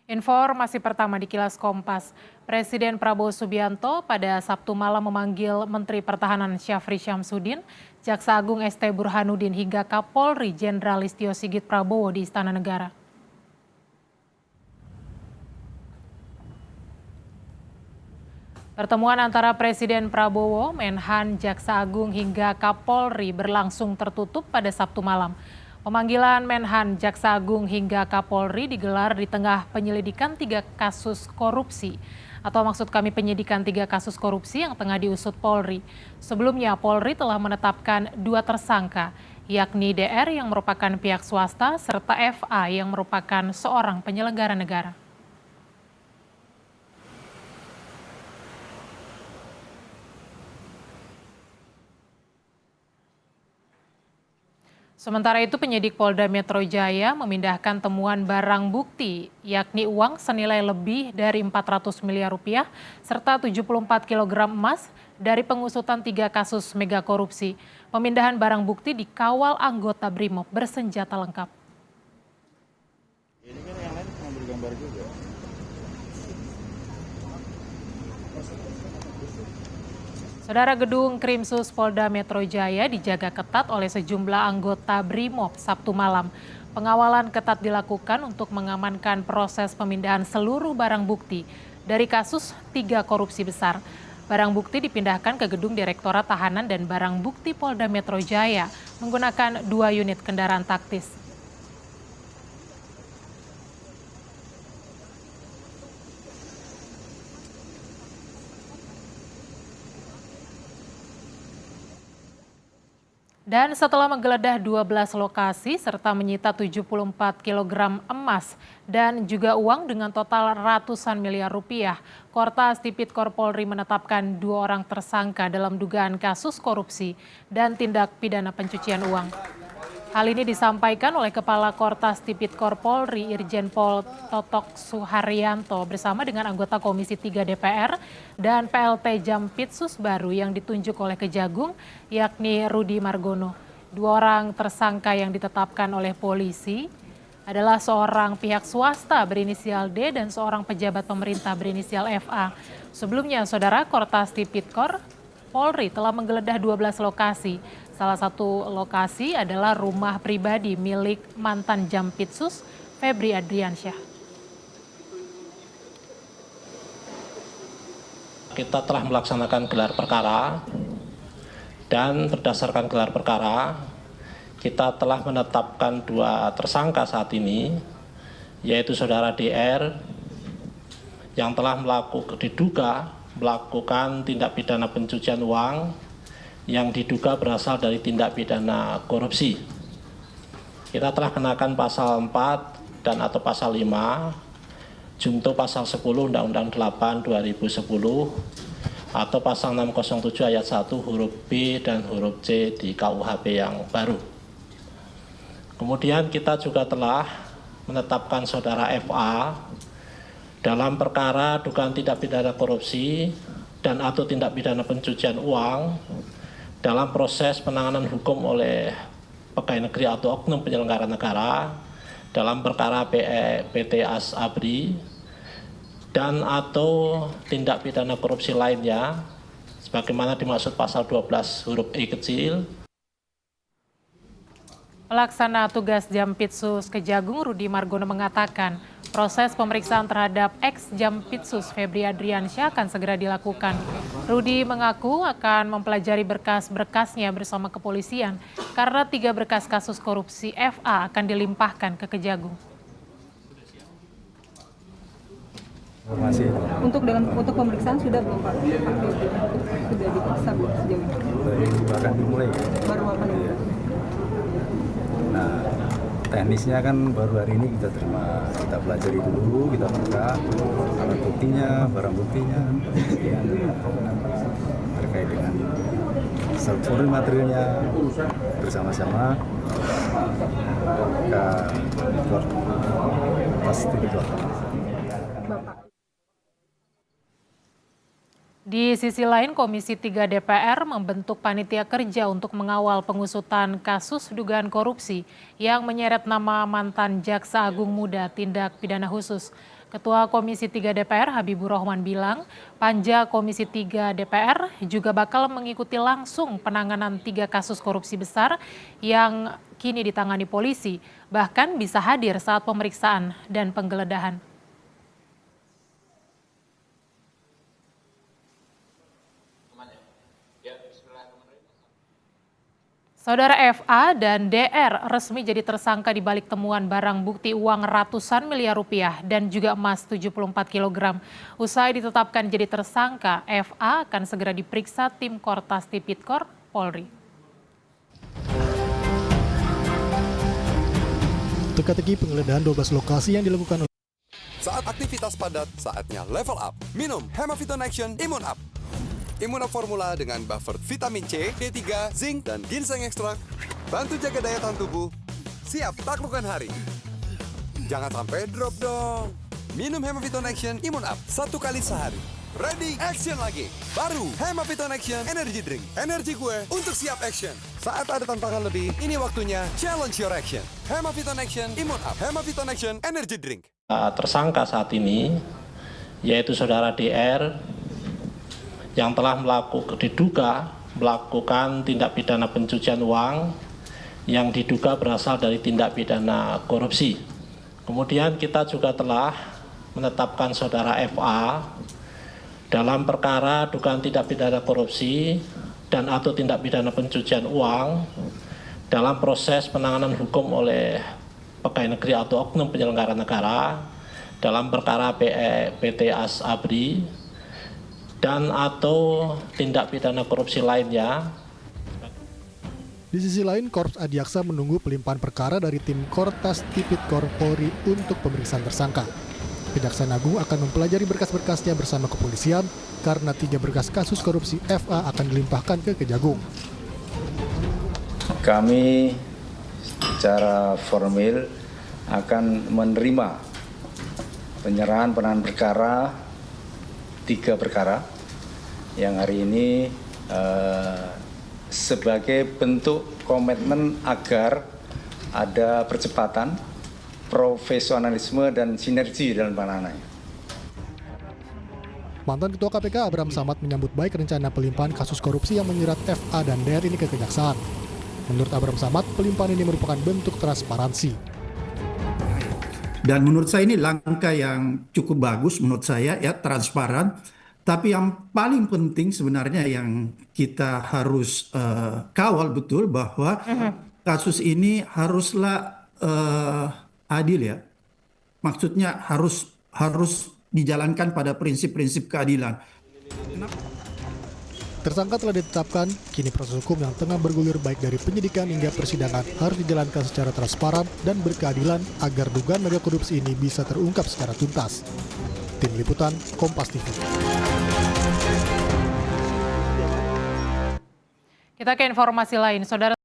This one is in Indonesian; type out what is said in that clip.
Informasi pertama di Kilas Kompas, Presiden Prabowo Subianto pada Sabtu malam memanggil Menteri Pertahanan Syafri Syamsuddin, Jaksa Agung ST Burhanuddin hingga Kapolri Jenderal Listio Sigit Prabowo di Istana Negara. Pertemuan antara Presiden Prabowo, Menhan, Jaksa Agung hingga Kapolri berlangsung tertutup pada Sabtu malam. Pemanggilan Menhan, Jaksa Agung hingga Kapolri digelar di tengah penyelidikan 3 kasus korupsi. Atau maksud kami penyidikan 3 kasus korupsi yang tengah diusut Polri. Sebelumnya Polri telah menetapkan 2 tersangka, yakni DR yang merupakan pihak swasta serta FA yang merupakan seorang penyelenggara negara. Sementara itu penyidik Polda Metro Jaya memindahkan temuan barang bukti, yakni uang senilai lebih dari 400 miliar rupiah serta 74 kg emas dari pengusutan 3 kasus mega korupsi. Pemindahan barang bukti dikawal anggota BRIMOB bersenjata lengkap. Ini kan yang lain ngambil gambar juga. Saudara, gedung Krimsus Polda Metro Jaya dijaga ketat oleh sejumlah anggota BRIMOB Sabtu malam. Pengawalan ketat dilakukan untuk mengamankan proses pemindahan seluruh barang bukti dari kasus 3 korupsi besar. Barang bukti dipindahkan ke gedung Direktorat Tahanan dan Barang Bukti Polda Metro Jaya menggunakan 2 unit kendaraan taktis. Dan setelah menggeledah 12 lokasi serta menyita 74 kg emas dan juga uang dengan total ratusan miliar rupiah, Kortas Tipikor Polri menetapkan 2 orang tersangka dalam dugaan kasus korupsi dan tindak pidana pencucian uang. Hal ini disampaikan oleh Kepala Kortas Tipikor Polri Irjen Pol Totok Suharyanto bersama dengan anggota Komisi 3 DPR dan PLT Jampitsus baru yang ditunjuk oleh Kejagung, yakni Rudi Margono. 2 orang tersangka yang ditetapkan oleh polisi adalah seorang pihak swasta berinisial D dan seorang pejabat pemerintah berinisial FA. Sebelumnya, Saudara, Kortas Tipikor Polri telah menggeledah 12 lokasi. Salah satu lokasi adalah rumah pribadi milik mantan Jampitsus Febri Adriansyah. Kita telah melaksanakan gelar perkara dan berdasarkan gelar perkara kita telah menetapkan 2 tersangka saat ini, yaitu saudara DR yang telah diduga melakukan tindak pidana pencucian uang yang diduga berasal dari tindak pidana korupsi. Kita telah kenakan pasal 4 dan atau pasal 5, junto pasal 10 Undang-Undang 8 2010 atau pasal 607 ayat 1 huruf B dan huruf C di KUHP yang baru. Kemudian kita juga telah menetapkan saudara FA dalam perkara dugaan tindak pidana korupsi dan atau tindak pidana pencucian uang dalam proses penanganan hukum oleh pegawai negeri atau oknum penyelenggara negara dalam perkara PT ASABRI dan atau tindak pidana korupsi lainnya sebagaimana dimaksud pasal 12 huruf E kecil. Pelaksana tugas Jampitsus Kejagung Rudi Margono mengatakan proses pemeriksaan terhadap ex-Jampitsus Febri Adriansyah akan segera dilakukan. Rudi mengaku akan mempelajari berkas-berkasnya bersama kepolisian karena 3 berkas kasus korupsi FA akan dilimpahkan ke Kejagung. Untuk pemeriksaan sudah belum Pak? Sudah diperiksa belum sejauh ini? Bahkan dimulai. Baru akan iya. Nah, teknisnya kan baru hari ini kita terima, kita pelajari dulu, kita buka alat buktinya, barang buktinya, kemudian terkait dengan struktur materialnya bersama-sama ke atas tipikor. Di sisi lain, Komisi 3 DPR membentuk panitia kerja untuk mengawal pengusutan kasus dugaan korupsi yang menyeret nama mantan Jaksa Agung Muda Tindak Pidana Khusus. Ketua Komisi 3 DPR Habibur Rahman bilang, Panja Komisi 3 DPR juga bakal mengikuti langsung penanganan 3 kasus korupsi besar yang kini ditangani polisi, bahkan bisa hadir saat pemeriksaan dan penggeledahan. Saudara FA dan DR resmi jadi tersangka di balik temuan barang bukti uang ratusan miliar rupiah dan juga emas 74 kg. Usai ditetapkan jadi tersangka, FA akan segera diperiksa tim Kortas Tipikor Polri. Teka-teki penggeledahan 12 lokasi yang dilakukan oleh Saat aktivitas padat, saatnya level up. Minum Hemaviton Action Immune Up. Immune Up formula dengan buffer vitamin C, D3, zinc, dan ginseng ekstrak. Bantu jaga daya tahan tubuh. Siap taklukkan hari. Jangan sampai drop dong. Minum Hemaviton Action Immune Up 1 kali sehari. Ready, action lagi. Baru Hemaviton Action Energy Drink. Energi gue untuk siap action. Saat ada tantangan lebih, ini waktunya challenge your action. Hemaviton Action Immune Up. Hemaviton Action Energy Drink. Tersangka saat ini, yaitu saudara DR, yang telah diduga melakukan tindak pidana pencucian uang yang diduga berasal dari tindak pidana korupsi. Kemudian kita juga telah menetapkan saudara FA dalam perkara dugaan tindak pidana korupsi dan atau tindak pidana pencucian uang dalam proses penanganan hukum oleh pegawai negeri atau oknum penyelenggara negara dalam perkara PT Asabri dan atau tindak pidana korupsi lainnya. Di sisi lain, Korps Adiaksa menunggu pelimpahan perkara dari tim Kortas Tipikor Polri untuk pemeriksaan tersangka. Kejaksaan Agung akan mempelajari berkas-berkasnya bersama kepolisian karena 3 berkas kasus korupsi FA akan dilimpahkan ke Kejagung. Kami secara formal akan menerima penyerahan penanganan perkara 3 perkara yang hari ini sebagai bentuk komitmen agar ada percepatan, profesionalisme, dan sinergi dalam penanganannya. Mantan Ketua KPK Abraham Samad menyambut baik rencana pelimpahan kasus korupsi yang menyerat FA dan DR ini ke Kejaksaan. Menurut Abraham Samad, pelimpahan ini merupakan bentuk transparansi. Dan menurut saya ini langkah yang cukup bagus menurut saya, ya, transparan. Tapi yang paling penting sebenarnya yang kita harus kawal betul bahwa kasus ini haruslah adil, ya. Maksudnya harus dijalankan pada prinsip-prinsip keadilan. Tersangka telah ditetapkan, kini proses hukum yang tengah bergulir baik dari penyidikan hingga persidangan harus dijalankan secara transparan dan berkeadilan agar dugaan mega korupsi ini bisa terungkap secara tuntas. Tim Liputan, Kompas TV. Kita ke informasi lain, Saudara.